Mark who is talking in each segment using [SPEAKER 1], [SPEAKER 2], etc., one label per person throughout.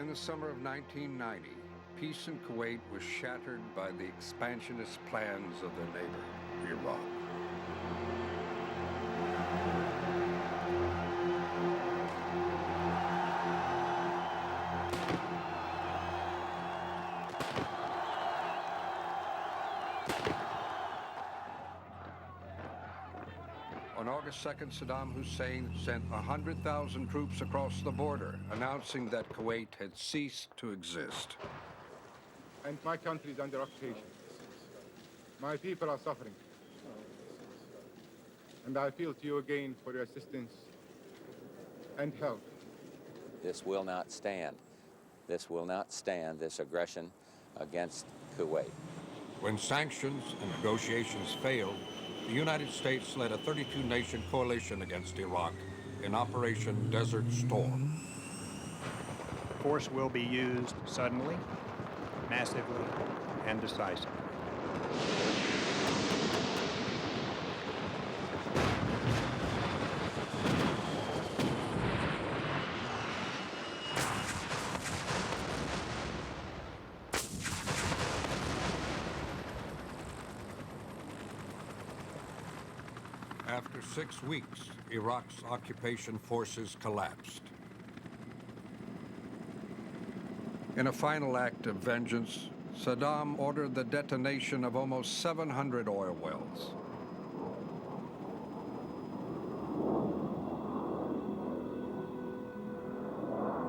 [SPEAKER 1] In the summer of 1990, peace in Kuwait was shattered by the expansionist plans of their neighbor, Iraq. On August 2nd, Saddam Hussein sent 100,000 troops across the border, announcing that Kuwait had ceased to exist.
[SPEAKER 2] And my country is under occupation. My people are suffering. And I appeal to you again for your assistance and help.
[SPEAKER 3] This will not stand. This will not stand, this aggression against Kuwait.
[SPEAKER 1] When sanctions and negotiations failed, the United States led a 32-nation coalition against Iraq in Operation Desert Storm.
[SPEAKER 4] Force will be used suddenly, massively, and decisively.
[SPEAKER 1] After 6 weeks, Iraq's occupation forces collapsed. In a final act of vengeance, Saddam ordered the detonation of almost 700 oil wells.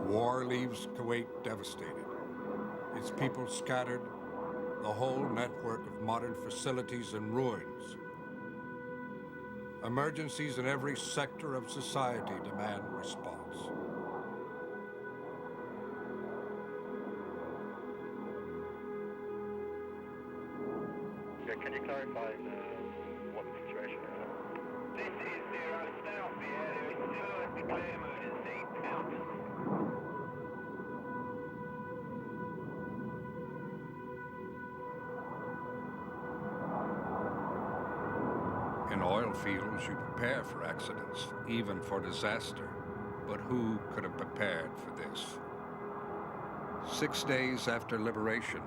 [SPEAKER 1] War leaves Kuwait devastated. Its people scattered, the whole network of modern facilities in ruins. Emergencies in every sector of society demand response.
[SPEAKER 5] Can you clarify what the situation is?
[SPEAKER 6] This is 0 South, there is still a declare emergency. Out.
[SPEAKER 1] In oil fields, you prepare for accidents, even for disaster. But who could have prepared for this? 6 days after liberation,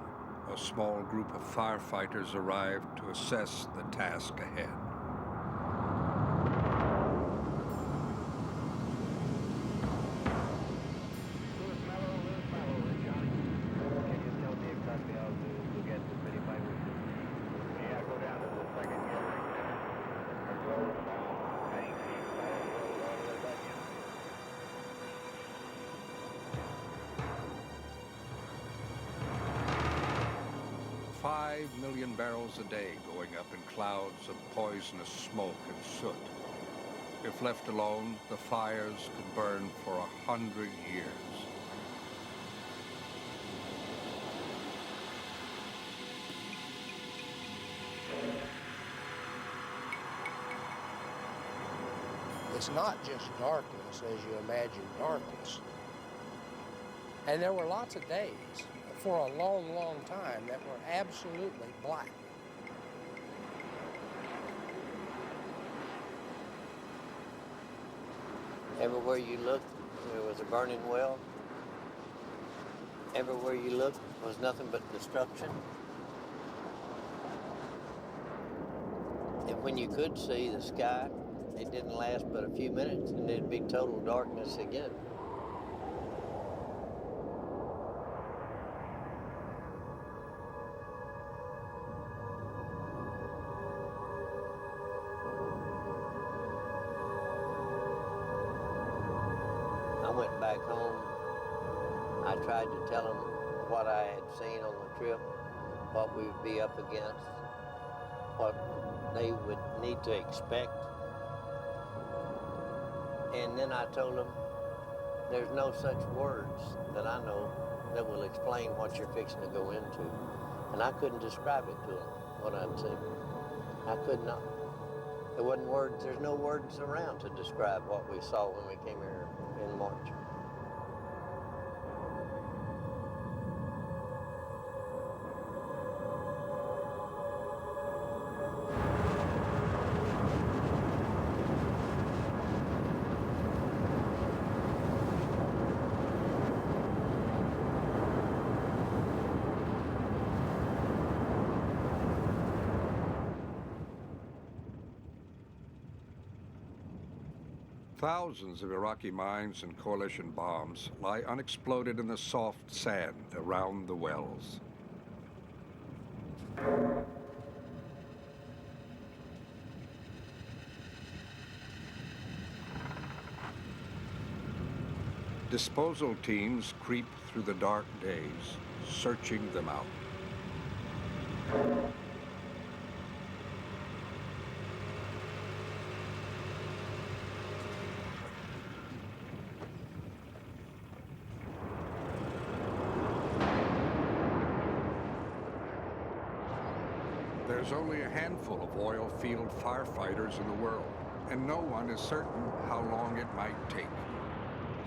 [SPEAKER 1] a small group of firefighters arrived to assess the task ahead.
[SPEAKER 5] Lewis Mellow, Johnny. Can you tell me exactly how to get to 35? Yeah, go down to the second gear. $5 million barrels a day going up in clouds of poisonous smoke and soot. If left alone, the fires could burn for 100 years.
[SPEAKER 7] It's not just darkness as you imagine darkness. And there were lots of days for a long, long time that were absolutely black.
[SPEAKER 8] Everywhere you looked, there was a burning well. Everywhere you looked was nothing but destruction. And when you could see the sky, it didn't last but a few minutes, and it'd be total darkness again. I went back home. I tried to tell them what I had seen on the trip, what we would be up against, what they would need to expect. And then I told them, there's no such words that I know that will explain what you're fixing to go into. And I couldn't describe it to them, what I'd seen. I could not. There wasn't words, there's no words around to describe what we saw when we came here in March.
[SPEAKER 1] Thousands of Iraqi mines and coalition bombs lie unexploded in the soft sand around the wells. Disposal teams creep through the dark days, searching them out. There's only a handful of oil field firefighters in the world, and no one is certain how long it might take.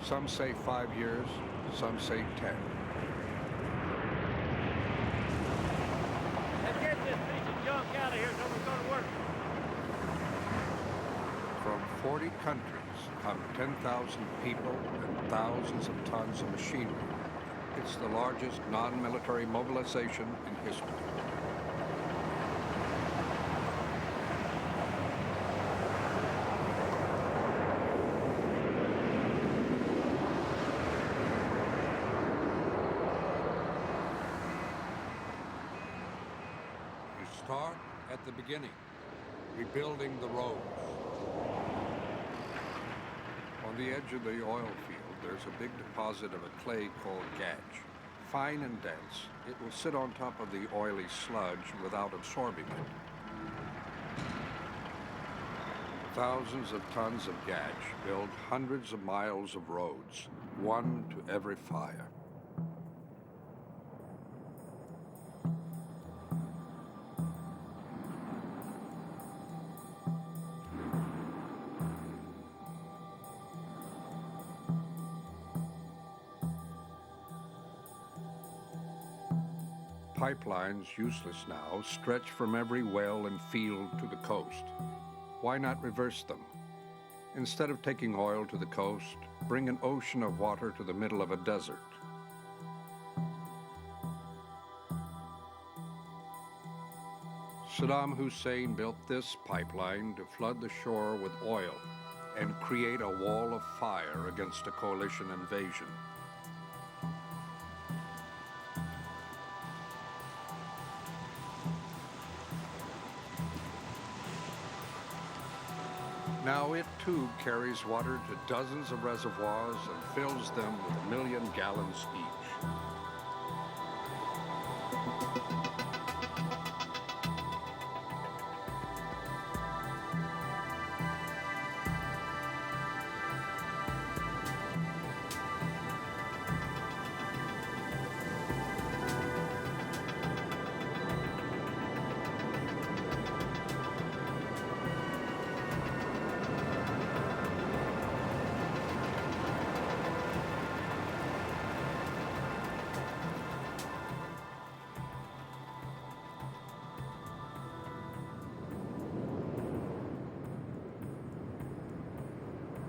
[SPEAKER 1] Some say 5 years, some say 10.
[SPEAKER 6] Let's get this piece of junk out of here so we're going to work.
[SPEAKER 1] From 40 countries come 10,000 people and thousands of tons of machinery. It's the largest non-military mobilization in history. Start at the beginning, rebuilding the roads. On the edge of the oil field, there's a big deposit of a clay called gatch. Fine and dense, it will sit on top of the oily sludge without absorbing it. Thousands of tons of gatch build hundreds of miles of roads, one to every fire. Pipelines, useless now, stretch from every well and field to the coast. Why not reverse them? Instead of taking oil to the coast, bring an ocean of water to the middle of a desert. Saddam Hussein built this pipeline to flood the shore with oil and create a wall of fire against a coalition invasion. Now it too carries water to dozens of reservoirs and fills them with 1 million gallons each.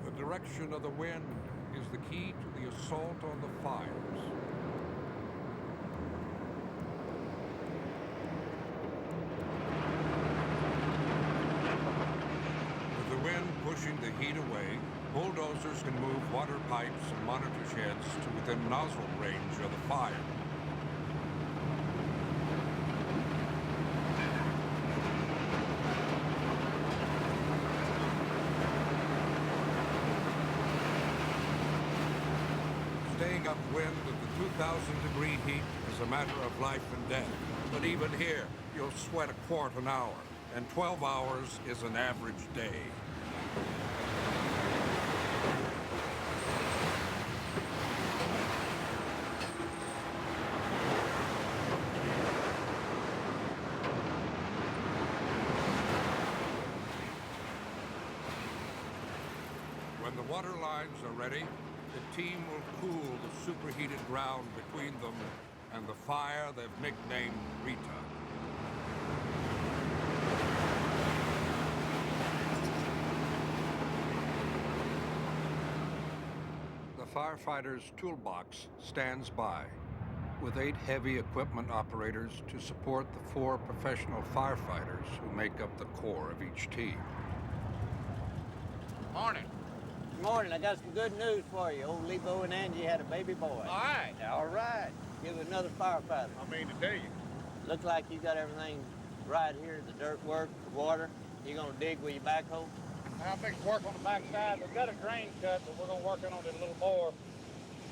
[SPEAKER 1] The direction of the wind is the key to the assault on the fires. With the wind pushing the heat away, bulldozers can move water pipes and monitor sheds to within nozzle range of the fire. Staying upwind at the 2,000-degree heat is a matter of life and death. But even here, you'll sweat a quart an hour, and 12 hours is an average day. When the water lines are ready, the team will cool the superheated ground between them and the fire they've nicknamed Rita. The firefighter's toolbox stands by, with 8 heavy equipment operators to support the 4 professional firefighters who make up the core of each team.
[SPEAKER 9] Morning.
[SPEAKER 8] morning. I got some good news for you. Old Lebo and Angie had a baby boy.
[SPEAKER 2] All right.
[SPEAKER 8] All right. Give it another firefighter.
[SPEAKER 2] I mean to tell you.
[SPEAKER 8] Look like you got everything right here, the dirt work, the water. You gonna dig with your backhoe?
[SPEAKER 2] I think work on the backside. We've got a drain cut, but we're gonna work on it a little more.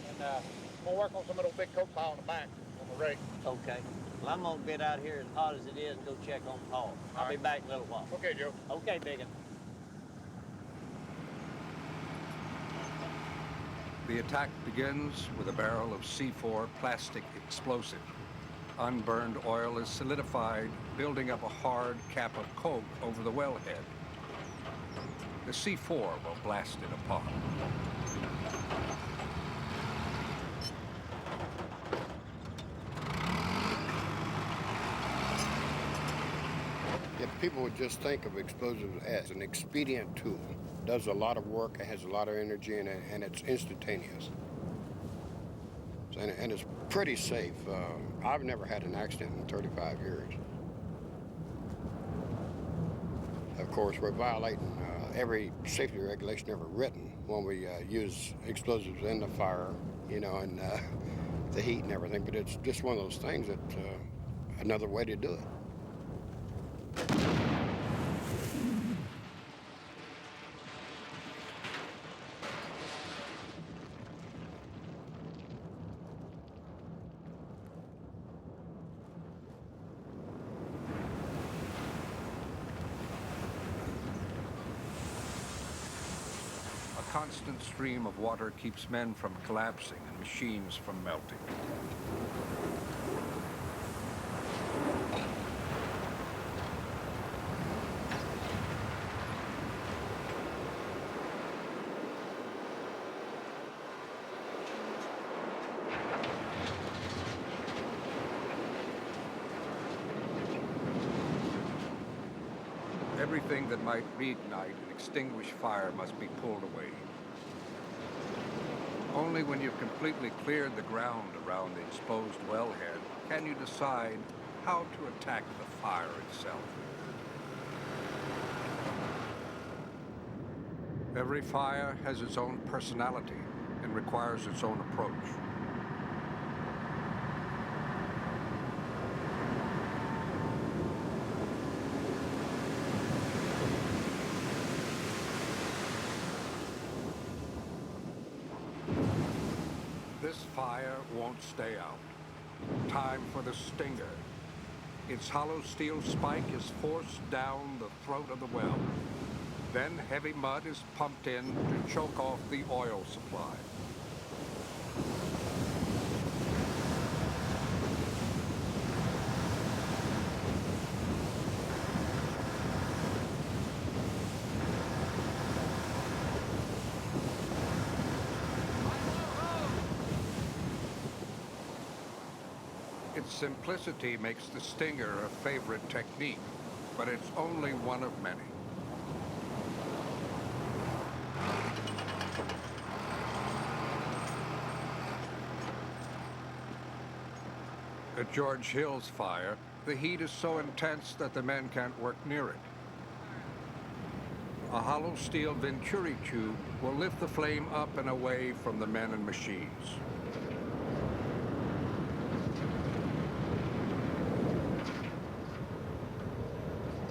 [SPEAKER 2] And we'll work on some of those big coat pile in the back on the rake.
[SPEAKER 8] Okay. Well, I'm gonna get out here as hot as it is and go check on Paul. I'll be back in a little while.
[SPEAKER 2] Okay, Joe.
[SPEAKER 8] Okay, Biggin.
[SPEAKER 1] The attack begins with a barrel of C4 plastic explosive. Unburned oil is solidified, building up a hard cap of coke over the wellhead. The C4 will blast it apart.
[SPEAKER 9] If people would just think of explosives as an expedient tool, does a lot of work, it has a lot of energy in it, and it's instantaneous. And it's pretty safe. I've never had an accident in 35 years. Of course, we're violating every safety regulation ever written when we use explosives in the fire, you know, and the heat and everything. But it's just one of those things that another way to do it.
[SPEAKER 1] A constant stream of water keeps men from collapsing and machines from melting. Everything that might reignite and extinguish fire must be pulled away. Only when you've completely cleared the ground around the exposed wellhead can you decide how to attack the fire itself. Every fire has its own personality and requires its own approach. This fire won't stay out. Time for the stinger. Its hollow steel spike is forced down the throat of the well. Then heavy mud is pumped in to choke off the oil supply. Its simplicity makes the stinger a favorite technique, but it's only one of many. At George Hill's fire, the heat is so intense that the men can't work near it. A hollow steel venturi tube will lift the flame up and away from the men and machines.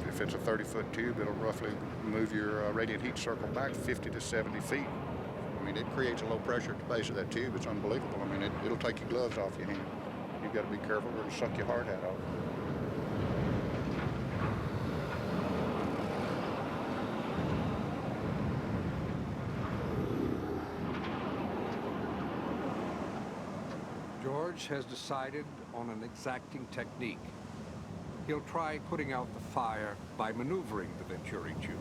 [SPEAKER 10] If it's a 30-foot tube, it'll roughly move your radiant heat circle back 50 to 70 feet. I mean, it creates a low pressure at the base of that tube. It's unbelievable. I mean, it'll take your gloves off your hand. You've got to be careful or it'll suck your hard hat off.
[SPEAKER 1] George has decided on an exacting technique. He'll try putting out the fire by maneuvering the venturi tube.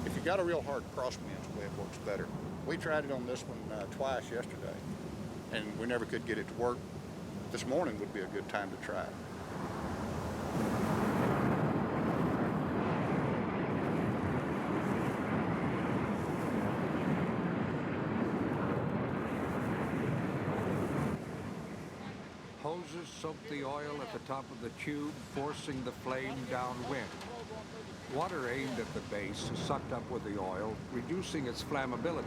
[SPEAKER 10] If you got a real hard crosswind, way it works better. We tried it on this one twice yesterday, and we never could get it to work. This morning would be a good time to try it.
[SPEAKER 1] Hoses soak the oil at the top of the tube, forcing the flame downwind. Water aimed at the base is sucked up with the oil, reducing its flammability.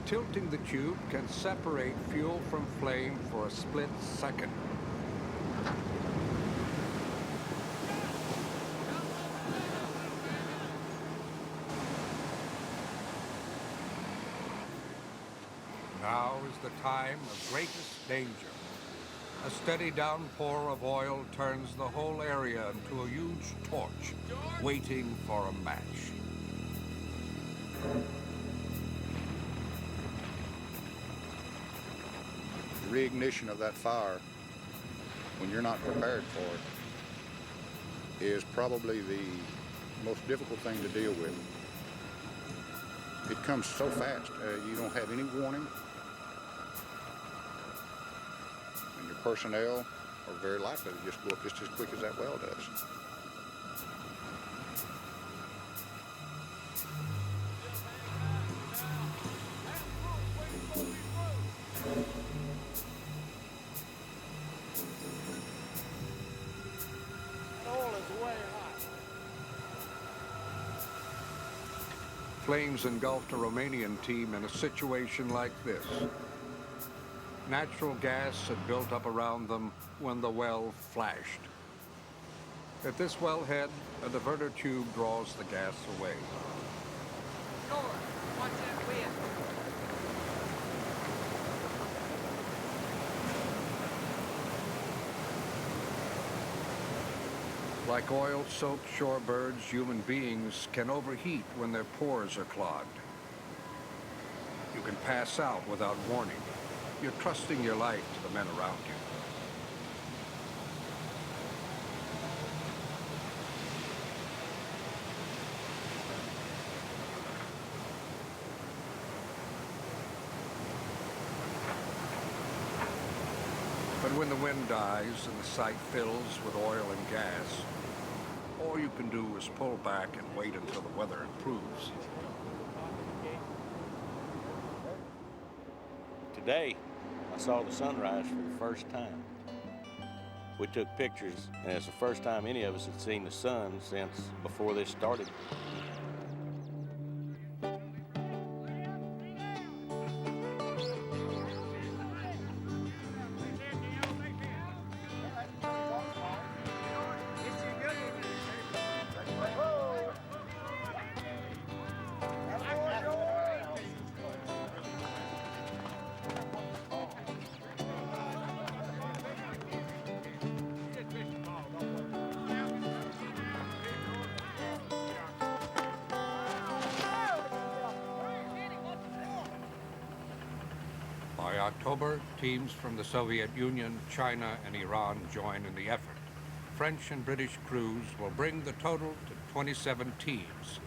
[SPEAKER 1] Tilting the tube can separate fuel from flame for a split second. Now is the time of greatest danger. A steady downpour of oil turns the whole area into a huge torch, waiting for a match.
[SPEAKER 10] The reignition of that fire, when you're not prepared for it, is probably the most difficult thing to deal with. It comes so fast, you don't have any warning. And your personnel are very likely to just go up just as quick as that well does.
[SPEAKER 1] Flames engulfed a Romanian team in a situation like this. Natural gas had built up around them when the well flashed. At this wellhead, a diverter tube draws the gas away.
[SPEAKER 11] Watch that wind.
[SPEAKER 1] Like oil-soaked shorebirds, human beings can overheat when their pores are clogged. You can pass out without warning. You're trusting your life to the men around you. But when the wind dies and the site fills with oil and gas, all you can do is pull back and wait until the weather improves.
[SPEAKER 12] Today, I saw the sunrise for the first time. We took pictures, and it's the first time any of us had seen the sun since before this started.
[SPEAKER 1] By October, teams from the Soviet Union, China, and Iran join in the effort. French and British crews will bring the total to 27 teams.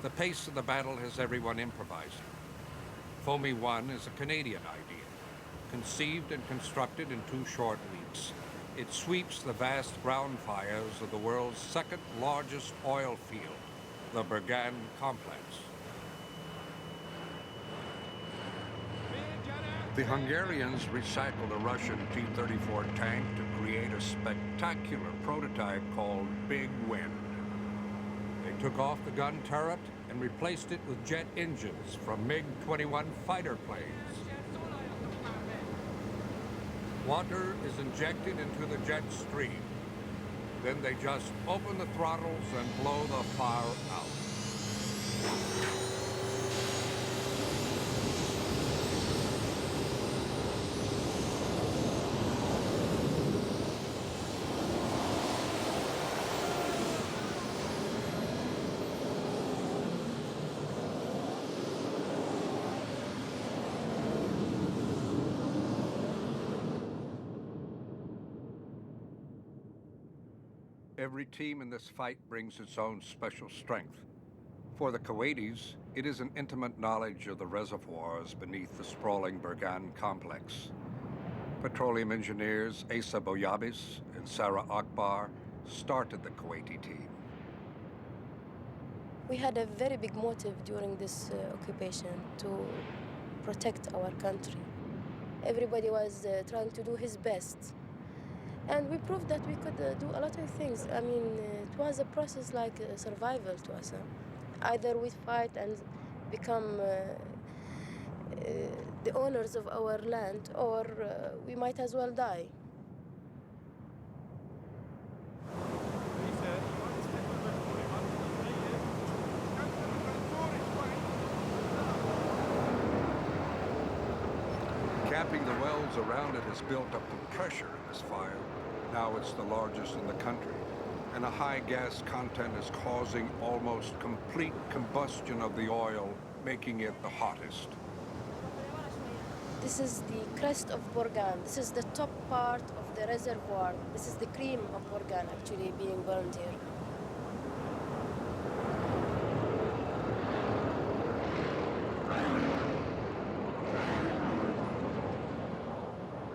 [SPEAKER 1] The pace of the battle has everyone improvising. Foamy 1 is a Canadian idea. Conceived and constructed in 2 short weeks, it sweeps the vast ground fires of the world's second largest oil field, the Bergan complex. The Hungarians recycled a Russian T-34 tank to create a spectacular prototype called Big Wind. They took off the gun turret and replaced it with jet engines from MiG-21 fighter planes. Water is injected into the jet stream. Then they just open the throttles and blow the fire out. Every team in this fight brings its own special strength. For the Kuwaitis, it is an intimate knowledge of the reservoirs beneath the sprawling Bergan complex. Petroleum engineers Asa Boyabis and Sarah Akbar started the Kuwaiti team.
[SPEAKER 13] We had a very big motive during this occupation to protect our country. Everybody was trying to do his best. And we proved that we could do a lot of things. I mean, it was a process like survival to us. Either we fight and become the owners of our land, or we might as well die.
[SPEAKER 1] Capping the wells around it has built up the pressure in this fire. Now it's the largest in the country, and a high gas content is causing almost complete combustion of the oil, making it the hottest.
[SPEAKER 13] This is the crest of Borgan. This is the top part of the reservoir. This is the cream of Borgan actually being burned here.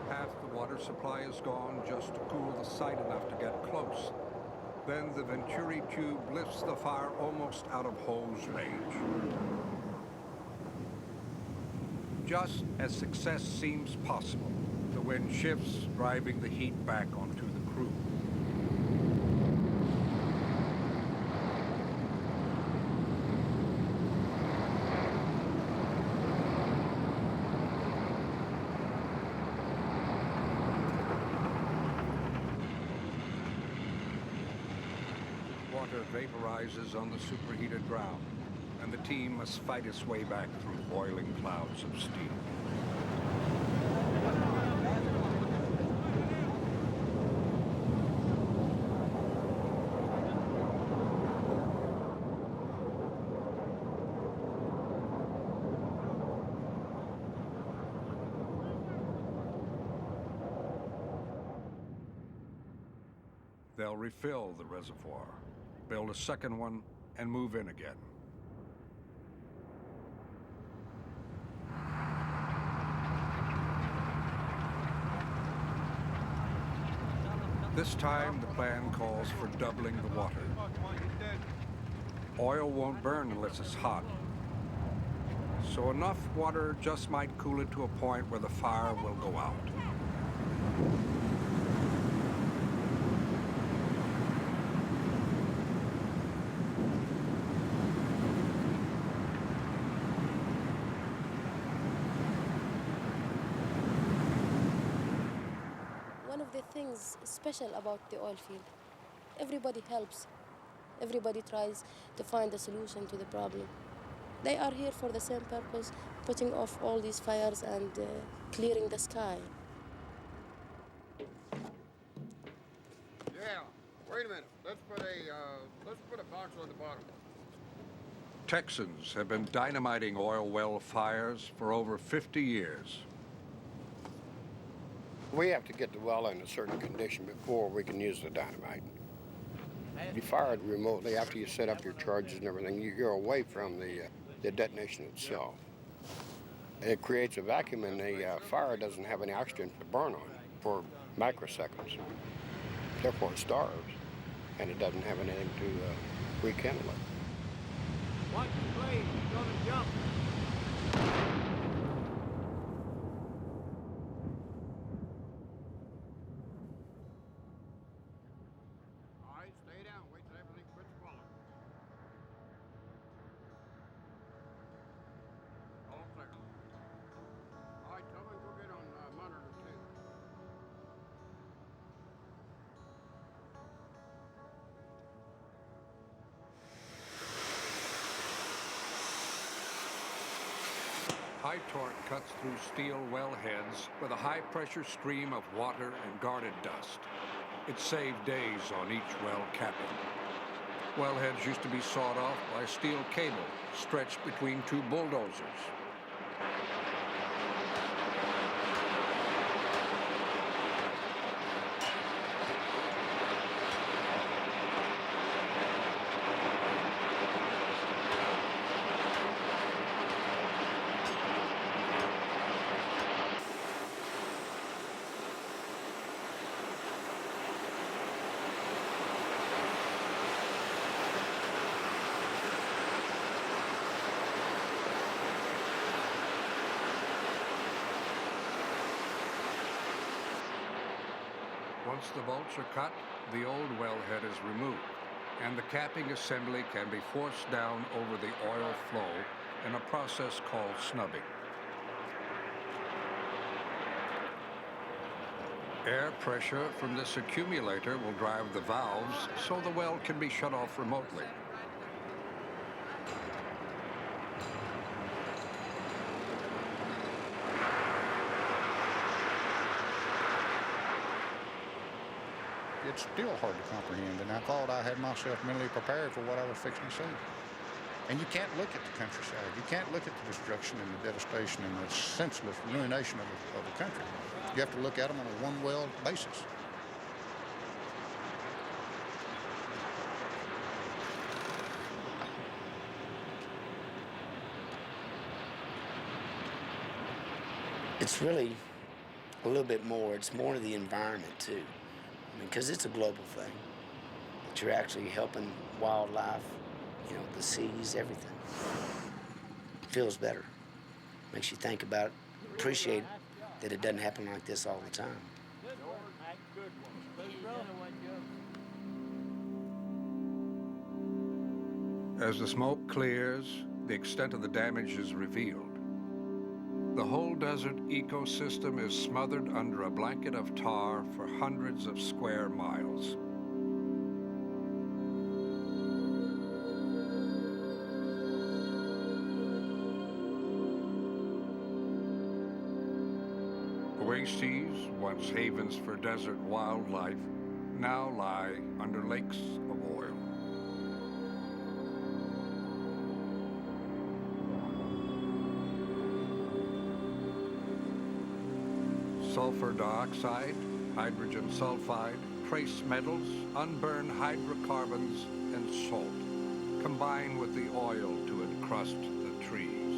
[SPEAKER 1] Half the water supply is gone just to cool the site enough to get close. Then the Venturi tube lifts the fire almost out of hose range. Just as success seems possible, the wind shifts, driving the heat back onto the crew. Water vaporizes on the superheated ground, and the team must fight its way back through boiling clouds of steam. They'll refill the reservoir, build a second one, and move in again. This time, the plan calls for doubling the water. Oil won't burn unless it's hot, so enough water just might cool it to a point where the fire will go out.
[SPEAKER 13] One of the things special about the oil field, everybody helps. Everybody tries to find a solution to the problem. They are here for the same purpose, putting off all these fires and clearing the sky.
[SPEAKER 9] Yeah, wait a minute. Let's put a box on the bottom.
[SPEAKER 1] Texans have been dynamiting oil well fires for over 50 years.
[SPEAKER 9] We have to get the well in a certain condition before we can use the dynamite. You fire it remotely after you set up your charges and everything. You're away from the detonation itself. It creates a vacuum, and the fire doesn't have any oxygen to burn on for microseconds. Therefore, it starves, and it doesn't have anything to rekindle it.
[SPEAKER 2] Watch the blade, he's gonna jump.
[SPEAKER 9] All right, stay down. Wait till everything quits falling. All clear. All right, tell me go get on monitor 2.
[SPEAKER 1] High torque cuts through steel well heads with a high-pressure stream of water and guarded dust. It saved days on each well capping. Wellheads used to be sawed off by steel cable stretched between two bulldozers. Once the bolts are cut, the old wellhead is removed, and the capping assembly can be forced down over the oil flow in a process called snubbing. Air pressure from this accumulator will drive the valves so the well can be shut off remotely.
[SPEAKER 10] It's still hard to comprehend, and I thought I had myself mentally prepared for what I was fixing to see. And you can't look at the countryside. You can't look at the destruction and the devastation and the senseless ruination of the country. You have to look at them on a one-well basis.
[SPEAKER 11] It's really a little bit more. It's more to the environment, too. I mean, because it's a global thing. That you're actually helping wildlife, you know, the seas, everything. Feels better. Makes you think about, appreciate that it doesn't happen like this all the time.
[SPEAKER 1] As the smoke clears, the extent of the damage is revealed. The whole desert ecosystem is smothered under a blanket of tar for hundreds of square miles. Oases, once havens for desert wildlife, now lie under lakes of oil. Sulfur dioxide, hydrogen sulfide, trace metals, unburned hydrocarbons, and salt combine with the oil to encrust the trees.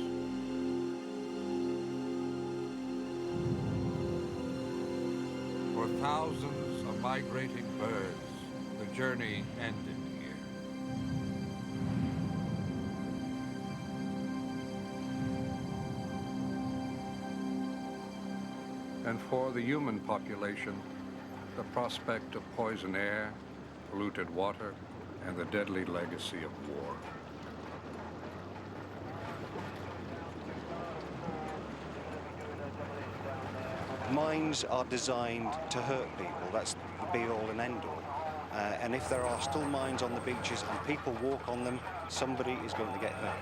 [SPEAKER 1] For thousands of migrating birds, the journey ended here. And for the human population, the prospect of poison air, polluted water, and the deadly legacy of war.
[SPEAKER 14] Mines are designed to hurt people. That's the be-all and end-all. And if there are still mines on the beaches and people walk on them, somebody is going to get hurt.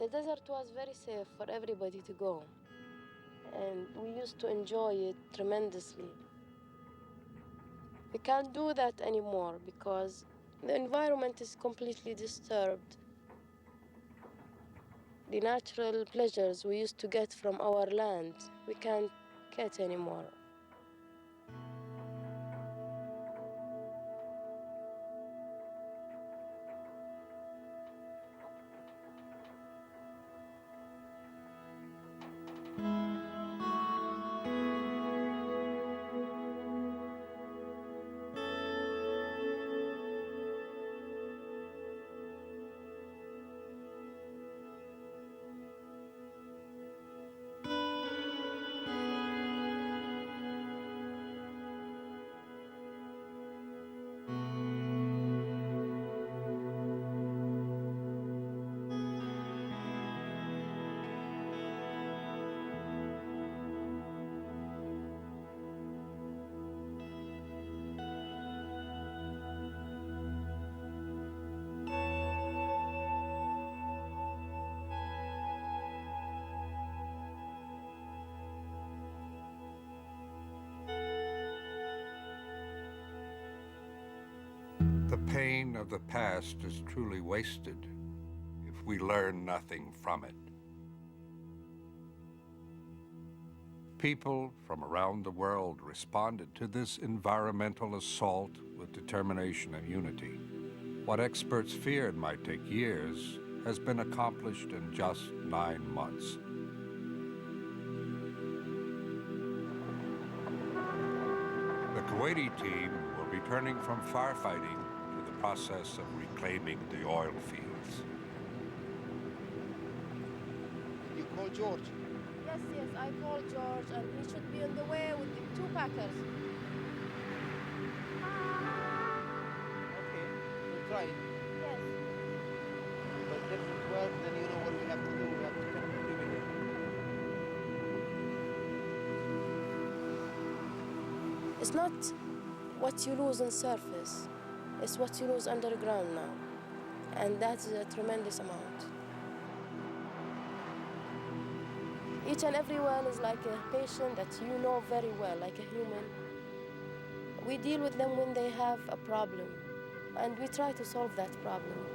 [SPEAKER 13] The desert was very safe for everybody to go, and we used to enjoy it tremendously. We can't do that anymore because the environment is completely disturbed. The natural pleasures we used to get from our land, we can't get anymore.
[SPEAKER 1] The pain of the past is truly wasted if we learn nothing from it. People from around the world responded to this environmental assault with determination and unity. What experts feared might take years has been accomplished in just 9 months.
[SPEAKER 5] Kuwaiti team were returning from firefighting to the process of reclaiming the oil fields.
[SPEAKER 15] You call George?
[SPEAKER 13] Yes, I called George, and he should be on the way with the 2 packers.
[SPEAKER 15] Okay, we'll try it.
[SPEAKER 13] Yes.
[SPEAKER 15] But if it works, then you know what we have to do. We have to come to here.
[SPEAKER 13] It's not what you lose on surface, it's what you lose underground now. And that's a tremendous amount. Each and every well is like a patient that you know very well, like a human. We deal with them when they have a problem, and we try to solve that problem.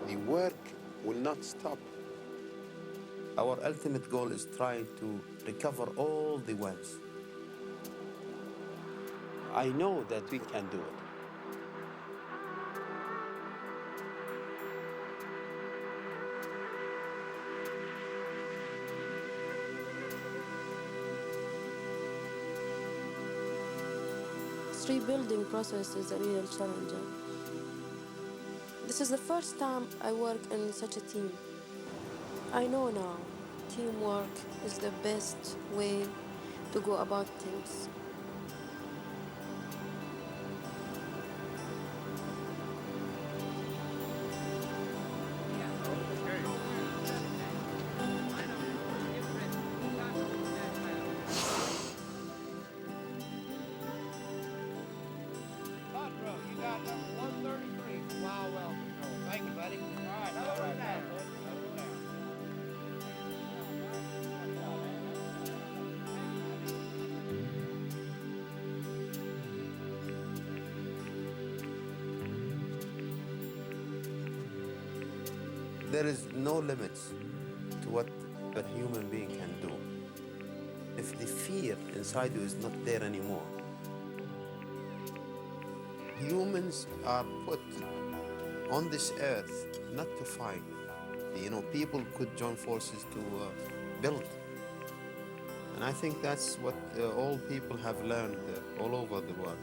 [SPEAKER 16] The work will not stop. Our ultimate goal is trying to recover all the wells. I know that we can do it.
[SPEAKER 13] This rebuilding process is a real challenge. This is the first time I work in such a team. I know now, teamwork is the best way to go about things.
[SPEAKER 2] You got number 133 for Wild Well Control. Thank you, buddy. All right, now over down.
[SPEAKER 16] There is no limits to what a human being can do. If the fear inside you is not there anymore. Humans are put on this earth not to fight. You know, people could join forces to build. And I think that's what all people have learned all over the world.